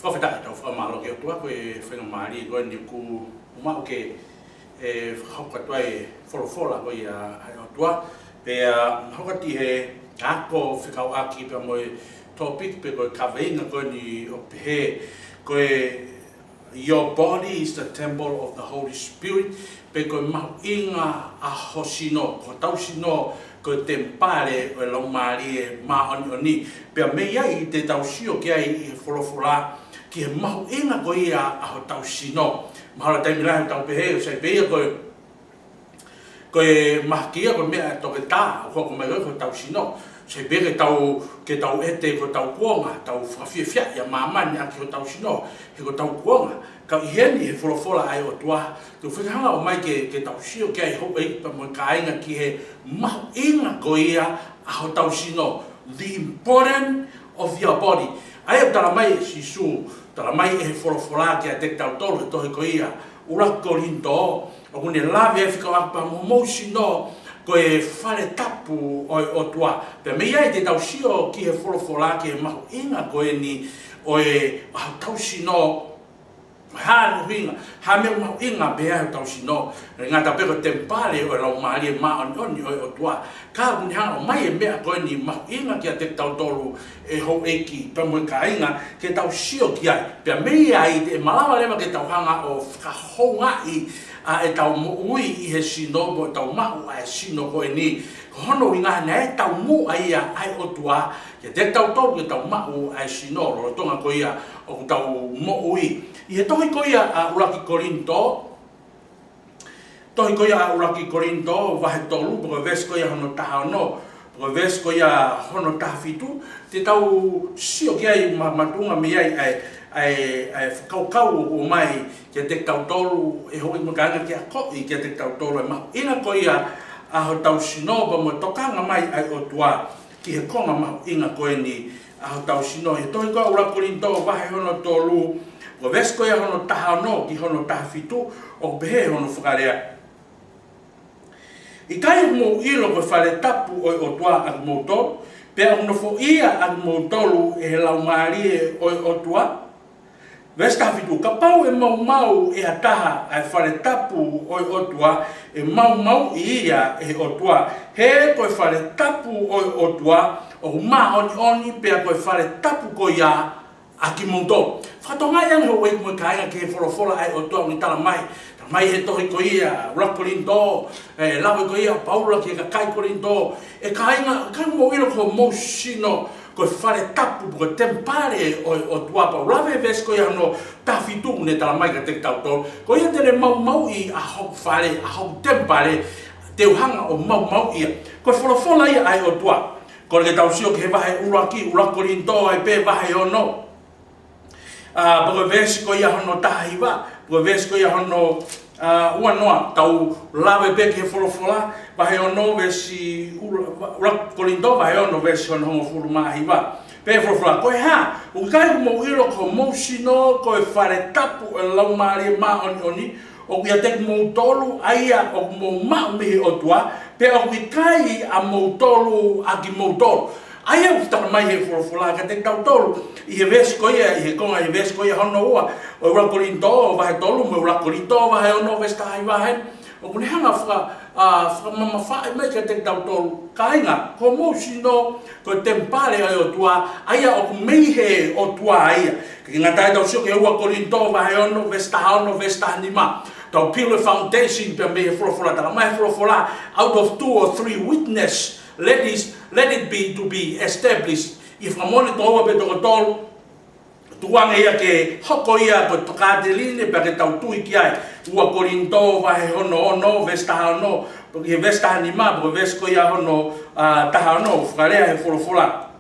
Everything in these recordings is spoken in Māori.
whawheta tau whamalo ke otua koe whenga maari koe ni ku umau ke haukatua e wholofola koe ai otua pe haukati he ako whikau aki pe moe topic pe koe kaweinga koe ni o pehe koe your body is the temple of the Holy Spirit pe koe mahu inga a hosino ko tau sino ko tempare o lo mari ma oni pe me ia I te tau sio ke ai wholofola ki he mahu inga ko ia a tau sino mahara taimi rahi tau pehe o sai peia koe mahkia ko mea toke tā ko mai ko tau sino sai peia ke tau ete ko tau kuonga tau whawhiawhia ia mamani aki ko tau sino he ko tau kuonga ka iheni he wholofola ai o tua tu whekahanga o mai ke tau sio ke ai ho ei pa mo kainga ki he mahu inga ko ia a ho tau sino the importance of your body ai o tala mai sisu tala mai e wholofola ke a te tau tolu e tohe ko ia ura korinto o kune lave e whikawapa mo sino ko e whare tapu o tua pe me ia te tau sio ki he wholofola ke mahu inga ko e ni o e tau sino ha nuinga ha me mau inga bea tau sino nga ta peko tempare o lau maari ma oni o tua ka mun ha mai e mea ko ni mau inga ki te tau tolu e ho eki pe mo ka inga ke tau sio ki ai pe me ai te malawa lema ke tau hanga o ka honga I a e tau mo ui I he sino bo tau mau ai sino ko ni hono inga na e tau mu ai ai o tua ke te tau tolu ke tau mau ai sino lo tonga ko ia o tau mo ui I tohi ko ia a uraki Korinto tohi ko ia a uraki Korinto vahe tolu porque ves ko ia hono taha no porque ves ko ia hono taha fitu te tau sio ki ai matunga me ai whakaukau o mai ke te tau tolu e hoi makanga ki a koi ke te tau tolu e mahu ina ko ia a ho tau sino pa mo tokanga mai ai o tua ki he konga mahu ina ko ni a ho tau sino e tohi ko a uraki Korinto vahe hono tolu o ves ko ia hono taha no ki hono taha fitu o behe hono whakarea. I kai mo ilo ko whare tapu o tua ak mo tolu, pea hono fo ia ak mo tolu e he lau maari o tua. Ves taha fitu, ka pau e mau e a taha ai whare tapu o tua, e mau I ia e o tua. He ko whare tapu o tua, o ma oni pea ko whare tapu ko ia aki monto. Whatonga yang ho wei mo kainga ke wholofola ai o tua ni tala mai. Tala mai he tohi ko ia, ura Korinto, lawe ko ia, Paula ki ka kai Korinto. E kainga, kai mo ilo ko mo sino, ko whare tapu, ko tempare o tua pa. Lawe ves ko ia no tafitu ne tala mai ka te tau tol. Ko ia tene mau I a hok whare, a hok tempare, te uhanga o mau ia. Ko wholofola ia ai o tua. Ko le tau sio ke he wahe ura Korinto ai pe wahe o no. Porque ves ko ia hono tahiwa, porque ves ko ia hono ua noa tau lawe pe ke wholofola, vahe ono vesi ura Korinto vahe ono vesi hono hongo furu mahiwa. Pe wholofola, koe ha, o kai mo ilo ko mo sino, koe whare tapu e lau maari ma oni, o kia tek mo tolu aia o mo mau mihi o tua, pe o ki kai a mo tolu aki mo tolu. Aia utaka mai he wholofola ka te tau tolu. I he ves ko ia, I he konga I ves ko ia hono ua. O ura Korinto vahe tolu, mo ura Korinto vahe ono ves tahi vahe. O kune hanga mama whae mai ka te tau tolu. Kainga, ko mo sino, ko tempare ai o tua, aia o meihe o tua aia. Ki ngā tai tau sio ke ura Korinto vahe ono ves tahi nima. Tau pile foundation pe me he wholofola, tala mai wholofola, out of 2 or 3 witness, let it be to be established. If ramone toa pe to tol tuanga ia ke hoko ia ko tokateline pe ke tau tui ki ai ua Korinto vahe ono vesta ono porque vesta ni ma porque ves ko ia ono taha ono whakarea he wholofola.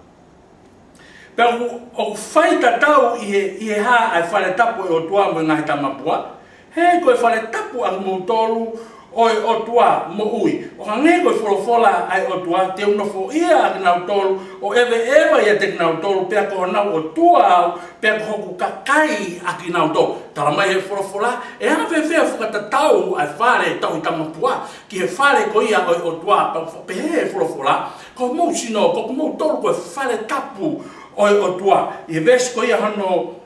Pe o whaita tau I he ha ai whare tapu o tua mo ngahi tamapua he ko e whare tapu ang mo tolu o tua mo ui. O ka nge koe wholofola ai o tua te unofo ia ki nau tolu o ewa ia te nau tolu pea ko nau o tua au pea ko hoku kakai a ki nau tolu. Tala mai he wholofola e ana whewhea whakatatau ai whare tau I tamapua ki he whare ko ia o tua pe he wholofola ko mou sino ko mou tolu koe whare tapu o tua. I he ves ko ia hano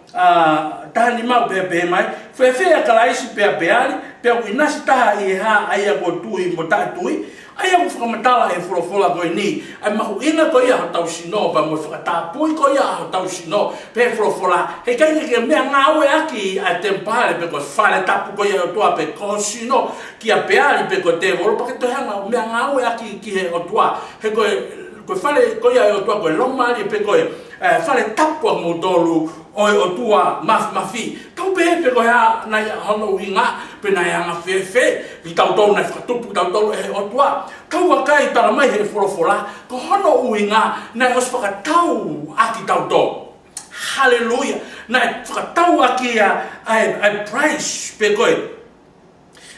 tahani mau pe mai fe kalaisi pe ali pe inasi taha I ha ai ko tui mo ta tui ai ko whakamatala e wholofola koe ni ai mahu ina ko ia hotau sino pa mo whakatapui ko ia hotau sino pe wholofola he kai ke mea ngawe aki a tempare pe ko whale tapu ko ia otua pe ko sino ki a peari pe ko te volo pa ke to hanga mea ngawe aki ki he otua he ko whale ko ia otua ko lomari pe ko whale tapu a motolu oi otua mafi kau pe ko ha na hono winga pe na nga fe I tau tau na whakatupu tau tau he otua kau wakai tala mai he wholofola ko hono winga na os whakatau aki tau tau hallelujah na whakatau aki ai price pe koe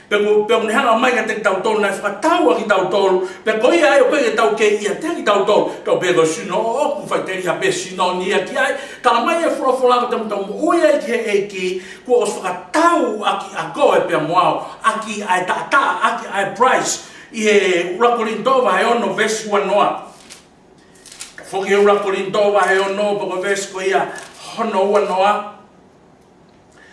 pe ne hanga mai ka te tau tau na whakatau aki tau tau pe koe ai o pe tau ke ia te aki tau tau tau pe ko sino o ku whai te ia pe sino ni aki ai tala mai he wholofola ko tamu tamu uia ki he eki ko os whakatau aki a koe pe moao aki ai tata aki ai price I he ura korinto wa he ono vesi wanoa Foki he ura korinto wa he ono poko vesi ko ia hono wanoa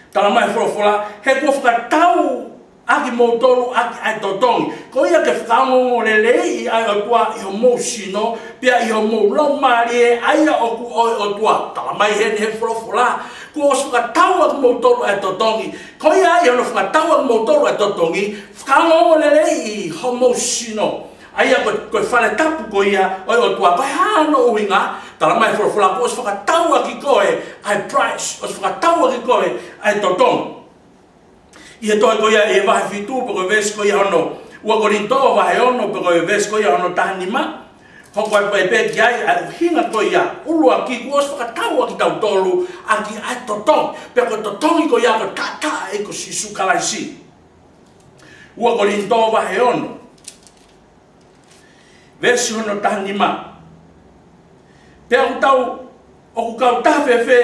tala mai wholofola he ko whakatau aki motoro aki ai totongi ko ia ke whakango lelei ai otua I ho mo sino pia I ho mo lomari ai oku oi otua tala mai he wholofola ko os whakatau aki motoro ai totongi ko ia I ono whakatau aki motoro ai totongi whakango lelei ho mo sino ai ko whale tapu ko ia oi otua kai hano uhinga tala mai wholofola ko os whakatau aki koe ai price os whakatau aki koe ai totongi I toi ko ia e vai fitu po ko ves ko ia ono ua korinto vai ono po ko ves ko ia ono tanima ko ko pe pe ai hinga ko ia ulu aki ko os whakatau aki tau tolu aki ai totong pe ko totongi ko ia ko tata e ko sisu kalaisi ua korinto vai ono ves ono tanima pe tau o ku kau ta fe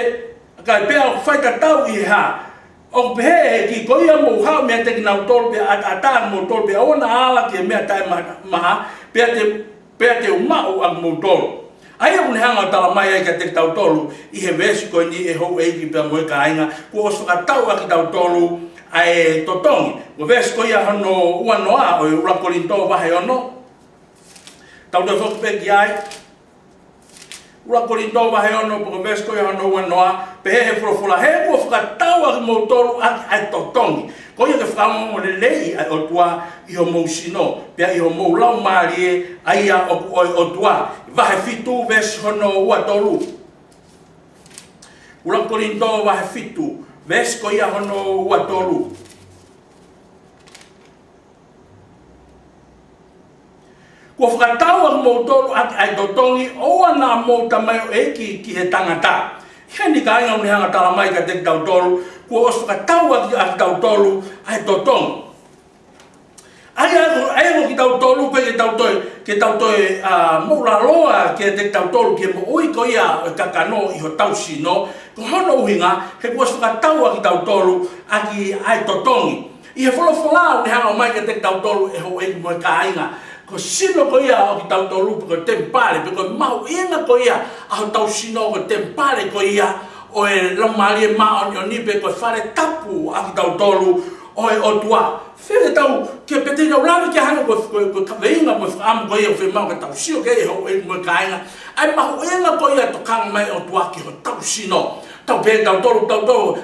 ka pe o fai ka tau I ha o pe ki ko ia mo ha me te na tol be ata mo tol be ona ala ke me tai ma pe te uma o ang mo tol ai o ne hanga tala mai ai ka te tau tolu I he vesi ko ni e ho e ki pe mo ka inga ko so ka tau aki tau tolu ai totongi o vesi ko ia no ua noa o ura korinto va he ono tau de fo pe ki ai ura korinto va he ono po vesi ko ia no ua noa pe he wholofola he kua whakatau aki motoro aki ai totongi ko ia ke whakamo lelei ai otua I ho mou sino pia I ho mou lau marie ai a oku oi otua vahe fitu ves hono ua tolu ura korinto vahe fitu ves ko ia hono ua tolu kua whakatau aki motoro aki ai totongi oa na mou tamai o eki ki he tangata Heni ka inga unihanga tala mai ka te tau tolu, kua os whakatau aki tau tolu, ai totong. Ai ako ki tau tolu, pe ke tau toi moula loa ke te tau tolu, ke mo ui ko ia kakano I ho tau sino, ko hono uhinga, he kua os whakatau aki tau tolu, aki ai totongi. I he wholofola unihanga mai ka te tau tolu, e ho eki mo ka inga. Ko sino ko ia o ki tau tolu ko tempare pe ko mau inga ko ia a tau sino ko tempare ko ia o e lomari ma o ni pe ko fare tapu a ki tau tolu o e otua fe tau ke pete no lava ke hanga ko kaveinga mo am ko ia fe mau ka tau sino ke ho e mo kainga ai mau inga ko ia to kang mai otua ki ho tau sino tau pe tau tolu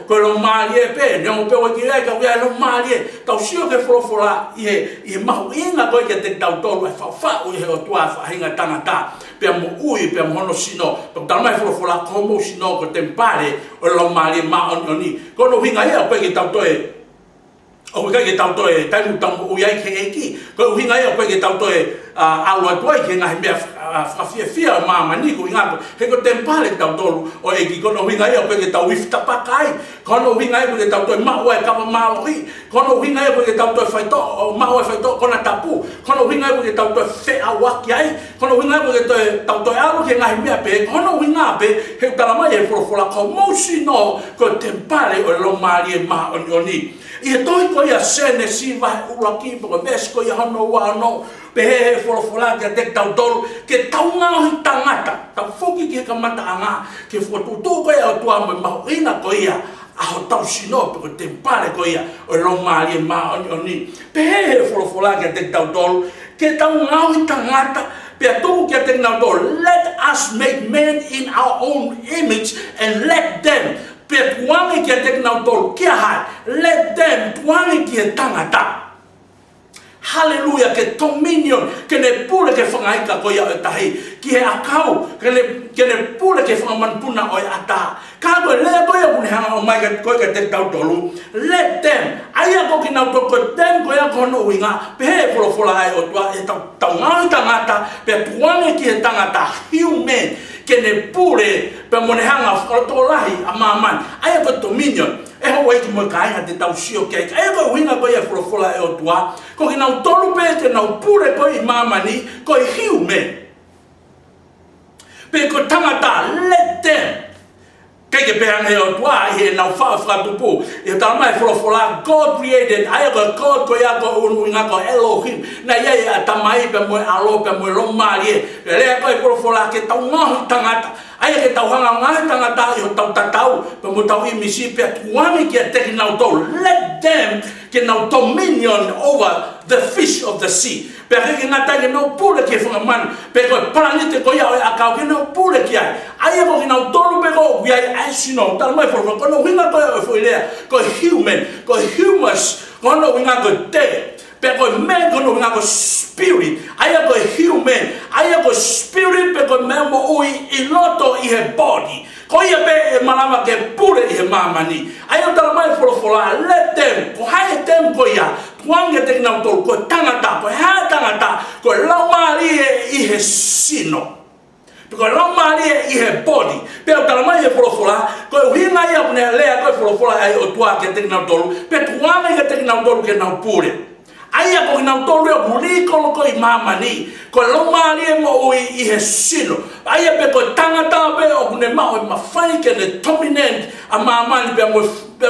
ko lomari pe no pe o ki ai ka ia lomari tau sino ke folofola e mau inga ko ke te tau tolu e fa o he otua fa hinga tangata pe mo ui pe mo no sino to tal mai folofola ko mo sino ko tempare o lomari ma oni ko no hinga ia pe ke tau toe o ka ke tau toe tai mu tau o ia ke eki ko hinga ia pe ke tau toe a lo toi ke nga me fia ma mani ko hinga he ko tempare tau tolu o eki ko no hinga ia pe ke tau ifta pakai ko no hinga ia pe ke tau toe ma o ka ma lori ko no hinga ia pe ke tau toe faito ma o faito ko na tapu ko no hinga ia pe ke tau toe fe a waki ai ko no hinga ia pe ke tau toe alo ke nga me pe ko no hinga pe he tala mai e fola ko mo sino ko tempare o lo mari ma oni Ia toi ko ia sene si vai ula ki po mes ko ia hono wa no pe fola ke te tau tolu ke tau ngau tangata tau foki ke kamata anga ke fotu to ko ia tua mo ma ina ko ia a hotau sino pe ko tempare ko ia o lo mali ma oni pe fola ke te tau tolu ke tau ngau tangata pe to ke te ngau tolu. Let us make men in our own image and let them pe tuangi ke te ngau tolu kia hai let them tuangi ke tangata. Hallelujah, ke dominion, ke ne pule ke whangaika ko ia o tahi, ki he akau, ke ne pule ke whangamanpuna o ata. Ka koe lea koe a punihanga o mai koe ke te tau tolu. Let them, aia ko ki nau toko them koe a kono uinga, pe he wholofola ai o tua e tau ngau tangata, pe tuane ki he tangata human, ke ne pule, pe monehanga whakarotolahi a maman, aia ko dominion. E ho wei ki mo kai te tau sio ke ai ko winga ko ia fola e o tua ko ki nau tolu pe ke nau pure ko I mamani ko human pe ko tangata let them ke pe ane o tua he nau fa tupu e ta mai fola God created ai ko God ko ia ko winga ko Elohim na ia tamai pe mo alo pe mo romari le ko fola ke tau ngau tangata ai ke tau hanga ngai tangata I tau tatau pe mo tau I misi pe tuani ke te nau tau let them ke nau dominion over the fish of the sea pe ke ngata ke nau pule ke fungaman pe ko planete ko ia akau ke nau pule ke ai ko ke nau tolu pe ko we ai sino tal mai for ko no winga ko fo ile ko human ko humus ko no winga ko te Peko men kono winga ko spirit, aya ko human, aya ko spirit peko men mo ui iloto I he body. Ko ia be malama ke pure I he mamani. Aya tala mai fola let them, ko hai them ko ia, tuange te nau tol ko tangata, ko ha tangata, ko laumari I he sino. Because laumari I he body. Pero tala mai fola, ko winga ia pune lea ko fola ai o tua ke te nau tol, pe tuange ke te nau tol ke nau pure. Aia ko nau tolu o muri ko I mamani ko lomari mo ui I he sino aia pe ko tangata pe o ne ma o mafai ke ne dominant a mamani pe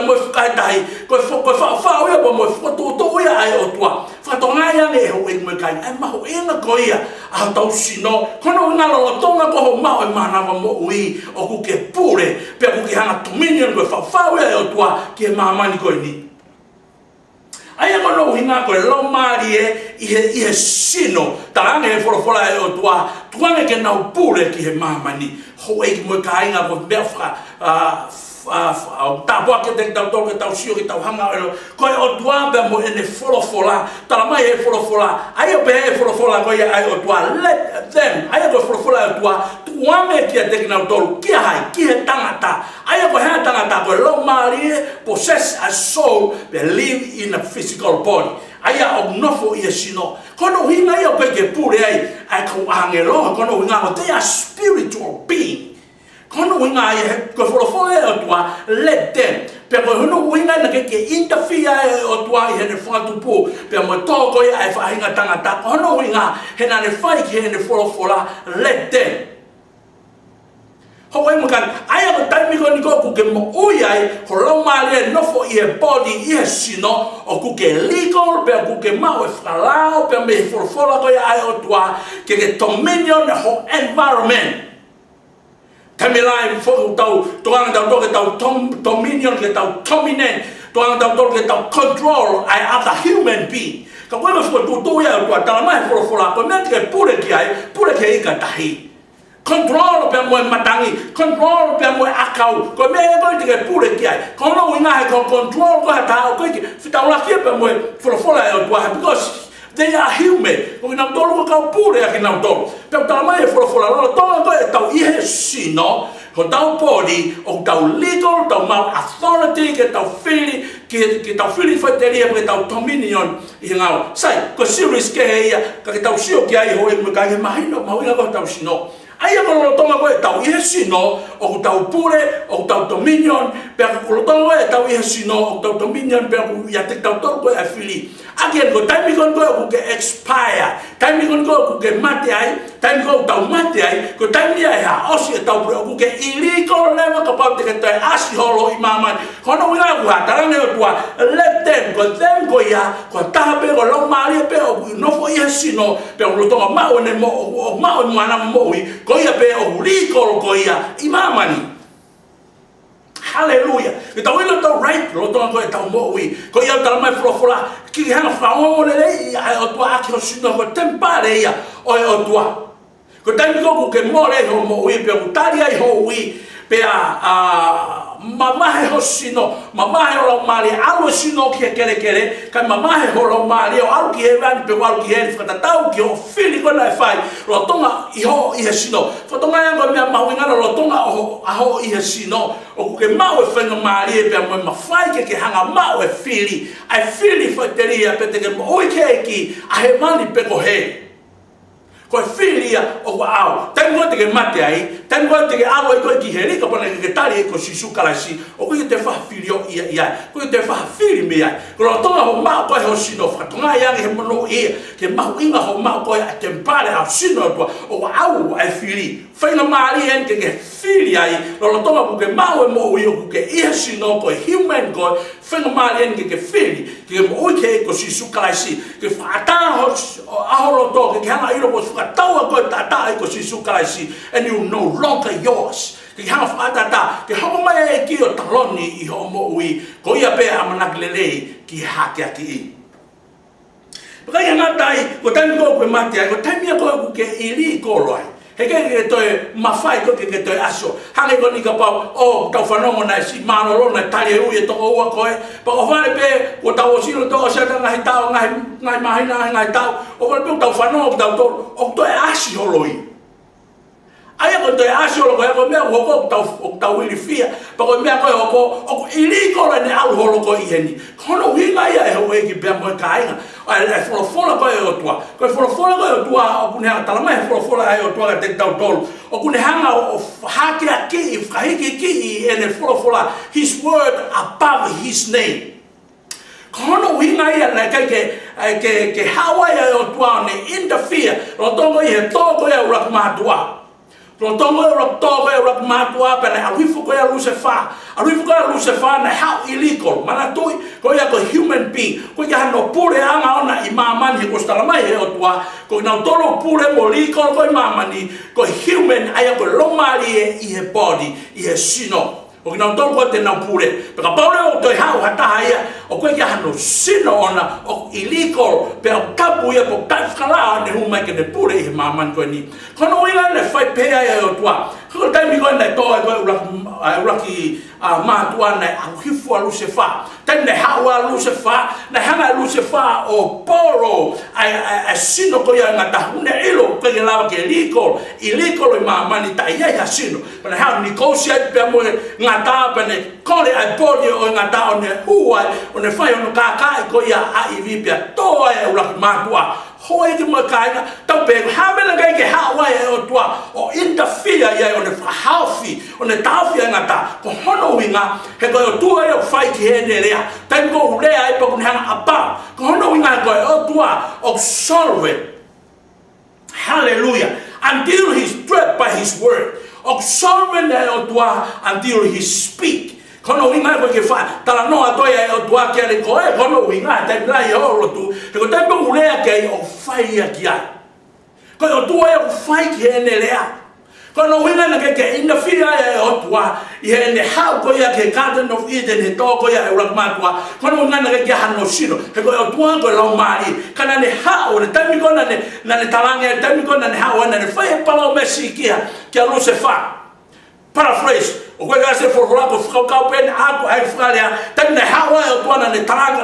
mo kai dai ko fa o mo foto to ia ai o tua fa to nga ia ne ho e mo kai ai ma ho ina ko ia a tau sino kono nga lo tonga ko ho ma o mana mo ui o ku ke pure pe ku ki hanga dominion ko fa o ia o tua ke mamani ko ni Aia kono hinga ko lomari I he sino tarange he fola e o tua tuane ke nau pure ki he mamani ho e mo kainga ko befa taboa ke te tau toke tau sio ki tau hanga ko o tua be mo ene fola tala mai he fola aia be he fola ko ia ai o tua let them aia ko fola o tua tuame ki te nau tolu ki hai ki he tangata aia ko he tangata ko lomari possess a soul be live in a physical body aia o nofo I sino kono hinga ia pe ke pure ai ko angelo kono hinga they are spiritual being kono winga ia ko fola o tua let them pe ko no winga na ke interfere o tua I he fa tu po pe mo to ko ia fa hinga tangata kono winga he na ne fa ki he ne fola let them ho wai mo kan ai ko taimi ko ni ko ku ke mo ui ai ho lo mali no fo I body I sino o ku ke legal pe ku ke ma o falao pe me fola ko ai o tua ke dominion ho environment Kamilai fo tau toang tau to ke tau dominion ke tau dominant toang tau to ke tau control I other human being ka ko fo tu ia tua tala mai fola ko me ke pure ke ka tahi control pe mo matangi control pe mo akau ko me ko te pure ki ai ko no winga ko control ko ta ko ki fita la ki pe mo fola e tua because they are human ko na dolo ko pure ki na dolo pe ta mai fola lo to e tau I sino ko tau podi o tau legal tau mau authority ke tau fili ke tau fili fateria ke tau dominion I ngau sai ko serious ke ia ka tau sio ki ai ho e mo ka mai no mau ina ko tau sino Ai ko lo tonga ko tau I sino o tau pure o tau dominion pe ko lo tonga tau I sino o tau dominion pe ko ya te tau to ko afili again ko time kon ko ke expire time kon ko ke mate ai time ko tau mate ai ko time ya ha osi tau ko ke illegal level ko pa te ke asi holo I mama kono wila wa tarane o tua let them go ya ko ta pe ko lo mari pe o no fo I sino pe ko lo tonga ma o ne mo ma o mana mo ko ia pe o legal ko ia I mama ni hallelujah kita wila to right lo tonga ko ta mo ko ia tala mai frofola ki hanga fa o le o tua aki o sino ko tempare ia o tua ko tangi ko ke mo le ho mo pe o tali ai ho pe mamahe ho sino mamahe o mali alo sino ki kele ka mamahe ho lo mali o al ki e van pe wal ki e fata tau ki o fili ko na fai lo tonga I ho I sino fo tonga ya ko me ma winga lo tonga o ho I sino o ke ma o fe no mali pe mo ma fai ke hanga ma o fili ai fili fo teria pe te ke mo ke ki a he mali pe ko he ko filia o au tango te mate ai tango te alo ko ki heri ko pone ke tali ko sisu kalasi o ko te fa filio ia ko te fa fili me ai ko lo tonga ho ma ko ho sino fa tonga ya ke mono ke ma winga ho ma ko ya tempare a sino to o au ai fili fa na mali en ke fili ai lo tonga ko ke ma o mo ko ke ia sino ko human god fa na mali en ke fili ke mo ke ko sisu kalasi ke fa ta ho a lo to ke hanga iro taua ko tata ko sisu kalasi and you no longer yours ki ha fa tata ki ho mai ki o taloni I ho mo ko ia pe amanak lele ki ha ki Porque ya ngatai ko tan ko ko mate ko tan ko ke ili ko loi he ke to mafai ko ke to aso hale ko ni ka pa o ta fanongo na si mano lo na tali u e to o ko pa o vale pe o ta o silo to o sa na hita ngai mahina ngai ta o vale pe ta fanongo ta to o to asi holoi ai ko to asi lo ko me o ta wili fia pa ko me ko o ili ko le al holo ko iheni kono winga ia e ho e ki pe mo kainga ai fola ko e o tua ko fola ko e o tua o kune tala mai fola e o tua te tau tolu o kune hanga o hake aki ki ene fola his word above his name kono winga ia na ke hawa e o tua ne interfere lo tongo I he toko e o rakmatua lo tongo e rak matua pe na awifu ko ya Lucifer na how illegal mana toi ko ya ko human being ko ya no pure anga ona I mama ni ko stala mai he o tua ko na tolo pure mo liko ko mama ni ko human aya ko lo mali I he body I he sino o que não tolo ko te na pure pe ka paulo o to ha hata ia o ko ya no sino ona o illegal pe o tapu ia po tafkala ne huma ke ne pure I mama ko ni kono ina le fai pe ia o tua ko tai mi ko na to ko ki matua na hifu a Lucifer tai ne hawa Lucifer na hanga Lucifer o poro a sino ko ia ngata hune ilo ko la ke illegal I mama ni tai ia sino na ha ni ko sia pe mo ngata pe ne kole a body o ngata on huai on fai on ka ko ia a ivi pe to e ula matua hoi ke makaina tau pe ha mena ke hawa e o tua o interfere ia on haufi on taufi ngata ko hono winga he ko tua e fai ki ene lea tai ko le ai pa kun hanga apa ko hono winga ko o tua o solve hallelujah until he's trapped by his word o solve o tua until he speak kono winga ko ke fa tala no atoya o tua ke le ko e kono winga tai la yo lo tu e ko tai ko le ke o fai aki ai ko o tua e o fai ki ene lea kono winga na ke in the fear e o tua I ene how ko ya ke garden of Eden he to ko ya e rak matua kono winga na ke hano sino ke ko o tua ko lo mari kana ne ha o le tai ko na ne talanga tai ko na ne ha o na ne fai pa lo mesikia ke Lucifer paraphrase o koe se folofala ko whakau pene ako ai whakalea tane hawa e o tuana ne taranga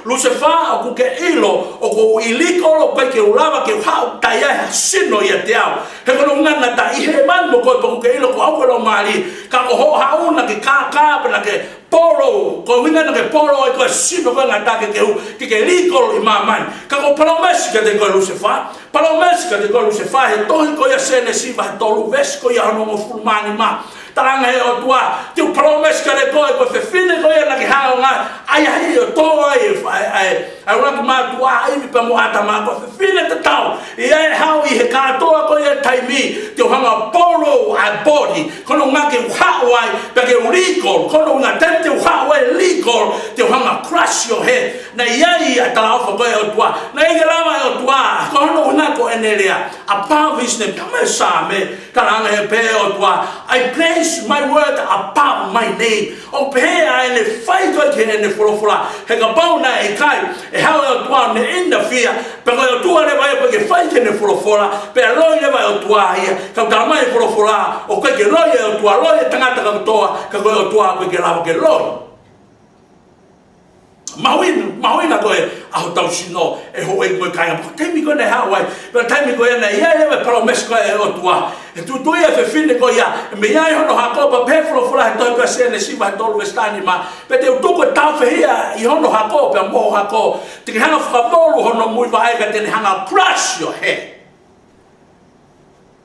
lusefa o ku ke ilo o ko ilikolo koe ke ulawa ke hau tai ai sino ia te au he kono ngana ta ihe man mo koe ku ke ilo ko au koe mali ka ko ho hauna ke ka na ke polo ko winga na ke polo e ko sino ko ngata ke ilikolo i mamani ka ko promesi ke te ko lusefa promesi ke te ko lusefa he tohi ko ia sene siva he tolu ves ko ia no mo fulmani ma taranga he o tua te promise ka le ko fe fine ko ia na ke hao nga ai o to ai ora ki ma tua ai mi pa mo ata ma ko fe fine te tau e ai hao I he ka to ko ia taimi te hanga polo a body kono nga ke hao ai pe ke legal kono nga tente hao ai legal te hanga crush your head na ia ata ofa ko o tua na ia lava o tua kono nga ko enelia a pavis ne kama sa me taranga he pe o tua I place my word above my name. O pea ene fai ko ke ene folofula. He ka pauna e kai e hao e o tua ne interfere. Pe ko o tua le vai ke fai ke ene folofula. Pe loi le vai o tua ia. Ka tama e folofula o ke loi e o tua loi e tangata ka toa ka ko o tua ko ke lava ke loi. Mawina ko e au tau sino e ho e ko kai ko temi ko ne hawai pe temi ko na ia e promise ko e o tua e tu e fe fine ko ia me ia ho no ha ko pa pe fula to ko se ne si va to lo stani ma pe te tu ko tau fe ia I ho no ha ko pe mo ha ko te hanga fa bolo ho no mui vai ka te hanga crush your head.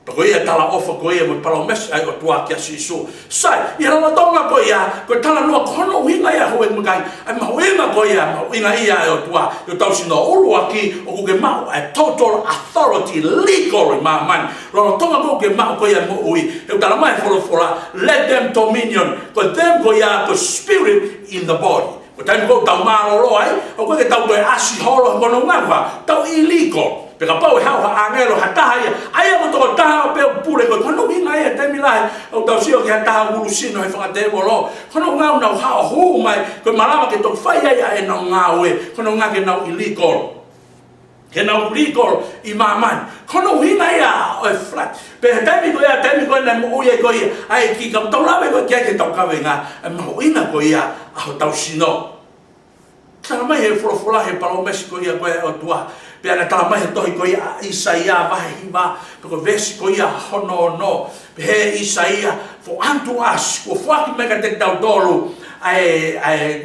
Ko ia tala ofa ko ia mo promise ai o tua kia siso sai ia no tonga ko ia ko tala no kono winga ia ho e magai ai ma winga ko ia ma winga ia o tua yo tau sino ulu aki o ko ke mau a total authority legal ma man lo tonga ko ke mau ko ia mo ui e tala mai fora let them dominion ko them ko ia ko spirit in the body ko tai ko tau malo lo ai o ko ke tau to asi holo ko no ngava tau illegal pe ka pau hau ha angelo ha taha ai ko to taha pe pure ko no vinga ia te milai o tau sio ke taha ulu sino e fanga te bolo kono ngau na ha hu mai ko malama ke to fai ai e no ngau e kono nga ke no illegal ke no legal I maman kono vinga ia o flat pe te mi ko na mo ia ko ia ai ki ka to lave ko ke to ka venga mo ina ko ia a tau sino tala mai e fula he palo Mexico ia ko o tua pe ana tala mai tohi ko ia Isaia vai hiva ko vesi ko ia hono no pe Isaia for unto us ko fuaki mega te tau dolo ai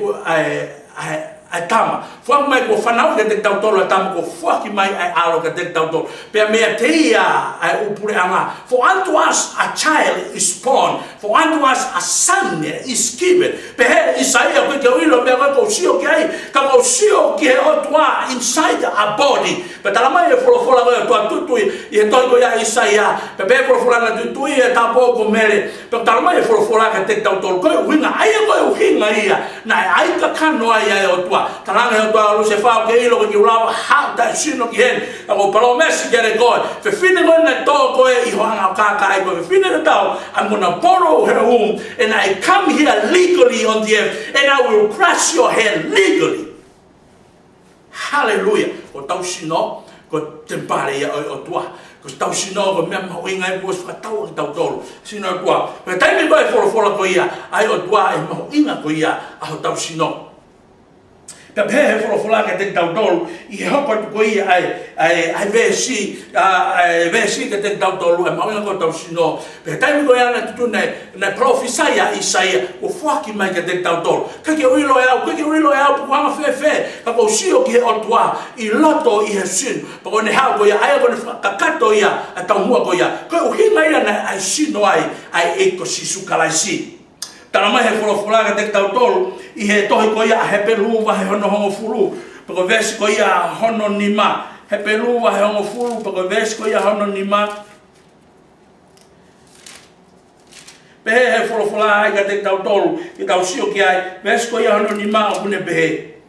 tama fuaki mai ko fanau ke te tau dolo tama ko fuaki mai ai alo ke te tau dolo pe me te ia ai upure anga for unto us a child is born for unto us a son is given pe Isaia ko ke ilo pe ko sio ke ai ka ko sio ke o tua inside a body pe tala mai folofola ko tua tutu I to ko ia Isaia pe folofola na tutu e ta po ko mele pe tala mai folofola ka te tau dolo ko winga ai ko hinga ia na ai ka kano ai o tua taranga o tua lu se fa ke ilo ke ulawa ha ta sino ki hen ko promesse ke re ko fe fine ko na to ko I hoanga ka ai ko fe fine na tau I'm gonna borrow her home and I come here legally on the earth and I will crush your head legally. Hallelujah. Ko tau sino ko tempare o tua ko tau sino ko me ma winga e bos fa tau tau tolo sino tua pe tai me ko e folo ko ia ai o tua e ma winga ko ia a tau sino pe he folo ke te tau tolo I hoko ko ia ai vesi ke te tau tolo e ma winga ko tau sino pe tai me ko ia na tu na profesia Isaia ko fuaki mai ke te tau tolo ka ke uilo e au ko ama fe ka ko sio ki o tua I loto I hesin pa ko ne ha ko ia ai ko ne kakato ia a tau mua ko ia ko hinga ia na ai sino ai e ko sisu kalaisi tala mai he folofola ka te tau tolo I he tohi ko ia he pelu wa he hono hongo fulu pa ko vesi ko ia hono nima he pelu wa he hongo fulu pa ko vesi ko ia hono nima pe he folofola ai ka te tau tolo ki tau sio ki ai vesi ko ia hono nima o kune pehe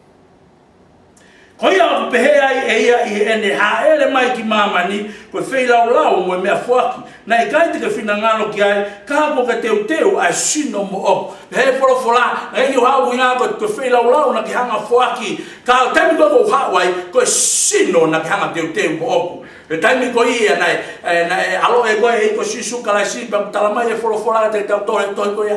ko ia o pehe ai I ene ha ele mai ki mamani ko fei lau mo mea fuaki na I kai te ka fina ngalo ki ai ka ko ka teu ai sino mo o he folofola na I hau winga ko fei lau na ki hanga fuaki ka temi ko hawai ko sino na ki hanga teu mo o e taimi ko ia na alo e ko sisu kala si pa talama e fora te tau to ko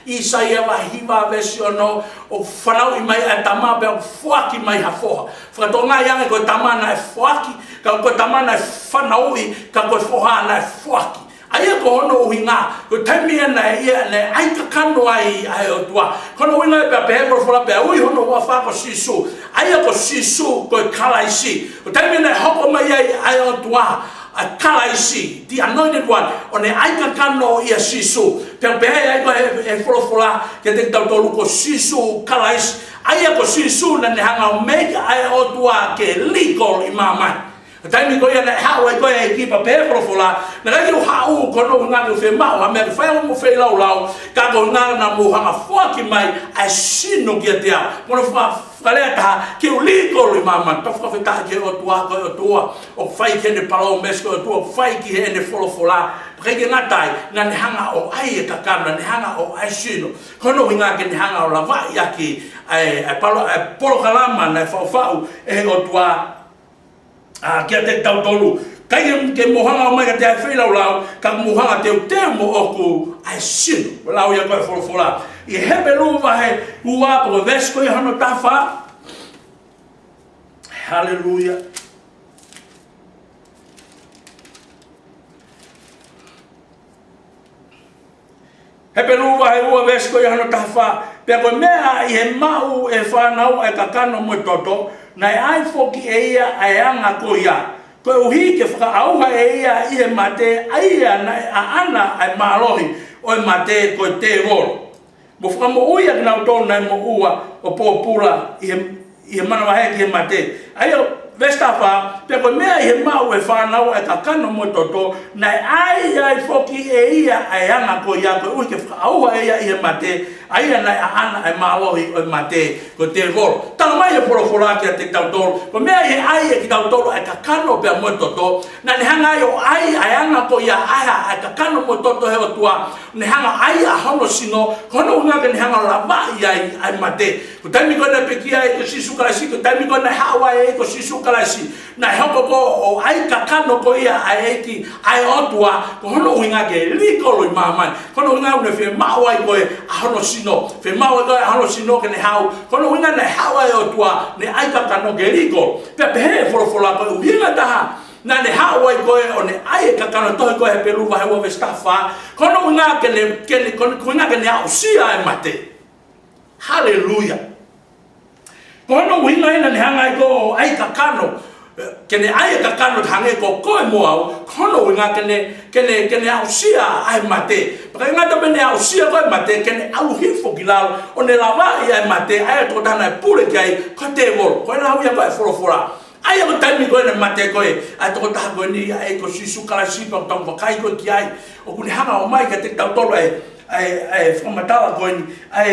Isaia va hiva versiono o fanau i mai a tama pe fuaki mai ha foha fatonga yang ko tama na fuaki ka ko tama na fanau i ka ko foha na fuaki ai ko no winga ko taimi na ia na ai ka kano ai otua kono winga pe por fora pe ui hono wa fa ko sisu ai ko sisu ko kala isi ko taimi na hoko mai ai otua a kalaisi, the anointed one, on the aika kano ia sisu, pe ai ko e folofola ke te tau tolu ko sisu kalaisi, ai ko sisu na ne hanga make ai otua ke legal i mamai. Taimi ko ia na hawa ko e ki pa pe folofola, na ga ki hau ko no nga fe mau, a me fa mo fe lau ka ko nga na mo hanga foki mai a sino ki atia. Mo fa Kaleta ke legal i mama tofa feta ke otua o fai ke ne palo mesko otua fai ki ne folofola prege ngatai na ne hanga o ai ka kana ne hanga o ai sino kono winga ke ne hanga o lava ya ki ai polo kalama na fau e otua a ke te tautolu kai ke mohanga o mai ka te fai lau ka mohanga te mo oku ai sino lau ya ko folofola i hebelu vai ua po vesko i hano tafa hallelujah hebelu vai ua vesko i hano tafa pe ko mea i he mau e whanau e kakano mo toto na ai foki e ia ai anga ko ia ko uhi ke whakaauha e ia i he mate ai ana ai maalohi o mate ko te rolo mo fa mo uia que não torna mo ua o popula e mana vai que mate aí vestafa pe ko me e mau e fa na o ka kano mo toto na ai foki e ia ai anga ko ia ko que au e ia mate ai na ana e malo e mate ko te gol tal mai e por fora que te tau tol ko me ai que tau tol e ka kano pe mo toto na ne hanga yo ai anga ko ia ai ka kano mo toto he o tua ne hanga ai a hono sino kono nga ke ne hanga la ba ai mate ko tami ko na pekia e ko sisu kala si ko tami ko na hawa e ko sisu kala si na hoko ko o ai ka kano ko ia ai ki ai otua ko hono winga ke likolo i mama kono nga ne fe mawa ko a hono sino fe mawa ko a hono sino ke ne hau kono winga na hawa e otua ne ai ka kano ke liko pe pe folofola ko winga ta na ne hawa ko o ne ai ka kano to ko e pelu va ho vestafa kono nga ke ne kono nga ke ne au si ai mate hallelujah kono winga ina ne hanga ko ai ka kano kene ai ka kano hange ko mo au kono winga kene au sia ai mate porque nga to bene au sia ko mate kene au hifo kilalo o ne lava ai mate ai to dana pure kai ko te vol ko la uia ko fora ai ko taimi ko ne mate ko ai to ta ko ni ai ko sisu kala si pa to kai ko ki ai o kune hanga o mai ka te tau tolo ai fomatala ko ni ai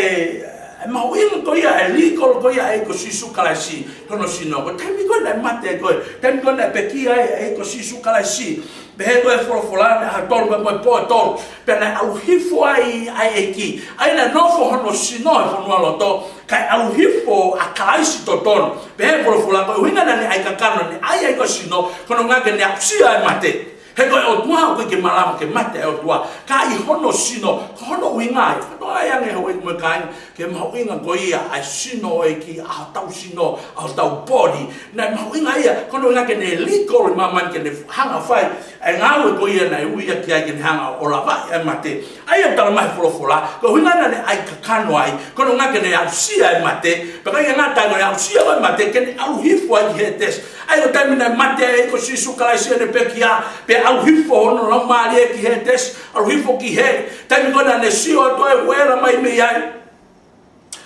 ma uing ko ia legal ko ia ko sisu kala si kono sino ko taimi ko na mate ko taimi ko na pekia ko sisu kala si be ko folofola ha tol mo po tol pe na au hifo ai ki ai na no fo hono sino fo no loto kai au hifo a kala si toton be folofola ko winga na ai ka kano ni ai ko sino kono nga ke ne apsi ai mate he ko o tua ko ke malama ke mate o tua ka I hono sino hono winga to ai ange ho mo kai ke mo winga ko ia a sino e ki a tau sino a tau body na mo winga ia kono nga ke ne legal maman ke ne hanga fai e nga ko ia na uia ki ai ke hanga o lava e mate ai ta mai folofola ko winga na ne ai ka kano ai kono nga ke ne a sia e mate pa ka nga ta no a sia e mate ke ne au hifo ai hetes ai o tamina mate e ko sisu kala sia ne pekia pe au hifo hono la mali ki hetes au hifo ki he tami kona ne sio to e wera mai me ai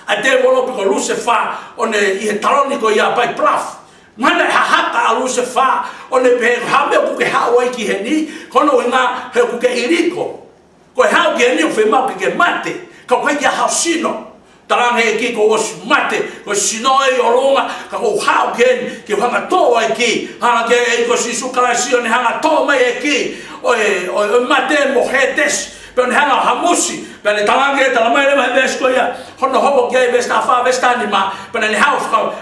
a te volo ko lucefa one I he taloniko ia pai plaf mana haka a lucefa one pe hambe ku ke hawa ki he ni kono nga he ku ke iriko ko ha ke ni fe ma ke mate ko ka ya hasino tarang he ki ko os mate ko sino e olonga ka ko ha ke hanga to ai ki hanga ke ko sisu kala sio ne hanga to mai ki o mate mo hetes pe ne hanga hamusi pe ne talange talamai le mai vesko ia hono hobo ke vesta fa vesta ni ma pe ne ha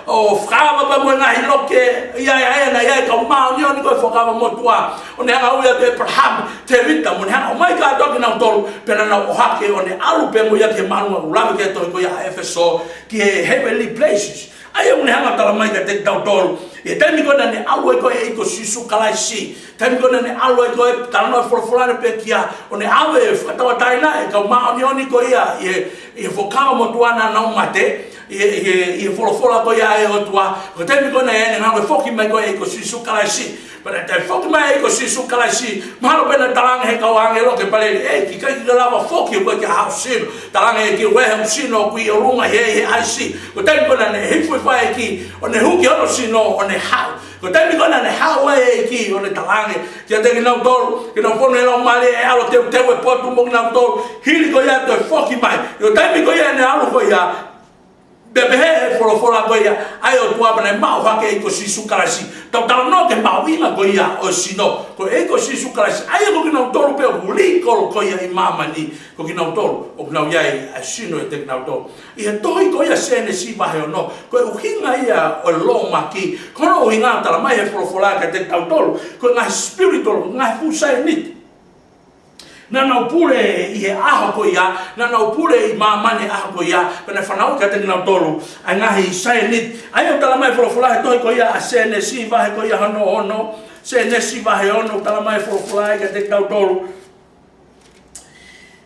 o frava ba mo ngai loke ia na ia ka ma ni ko fokava motua o ne hanga uia te Abraham te vita mo ne hanga mai ka doki na tolu pe na o hake o ne alu pe mo ia ke manu ula ke to ko ia Efeso ki heavenly places ai o ne hanga talamai ka te tolu e tani ko na ne alu ko e ko sisu kalaisi tani ko na ne alu ko e talano forfolane pe kia o ne ave fatawa taina e ka ma ni ko ia e fokava motuana na mate e folofola ko ia e otua ko tani ko na e na ko foki mai ko e ko sisu kalaisi para te foki mai ko sisu kalaisi malo pena talang he ka angelo ke pale e ki ka lava foki ko ke hausin talang e ki we sino ku i runga he aisi ko tani ko na ne he foi fai ki o ne huki ono sino o ne hau ko tani ko na ne hau e ki o ne talang ke te ki na tol ke na fono elo male e alo te we potu mo na tol hili ko ya te foki mai yo tani ko ya ne alo ko ya bebe he folofola ko ia ai o tua bana mau hake ko sisu kalasi tau tau no ke mau ina ko ia o sino ko e ko sisu kalasi ai ko kina tolu pe uli ko ia i mama ni ko kina tolu o kina ia a sino e te kina tolu i he toi ko ia sene si va he no ko u hinga ia o lo maki ko no hinga tala mai he folofola ka te tau tolu ko nga spiritual nga fusai nit na na pule I aho ko ia na na pule I mamane aho ko ia pena fanau ka te na tolu ai ngahi sai nit ai o tala mai folofola toi ko ia a sene si va ko ia hono ono sene si va he ono tala mai folofola ka te na tolu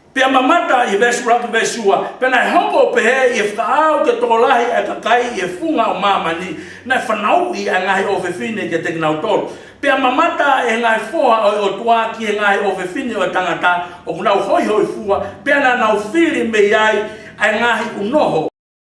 pe mamata I vesura ke vesua pena hongo pe he I fao ke tolahi a kakai I funga o mamani na fanau I ngahi o fefine ke te na tolu pe mamata e ngai foa o tua ki e ngai o fefine o tangata o kuna hoi hoi fua pe na na fili me ai ai ngai unoho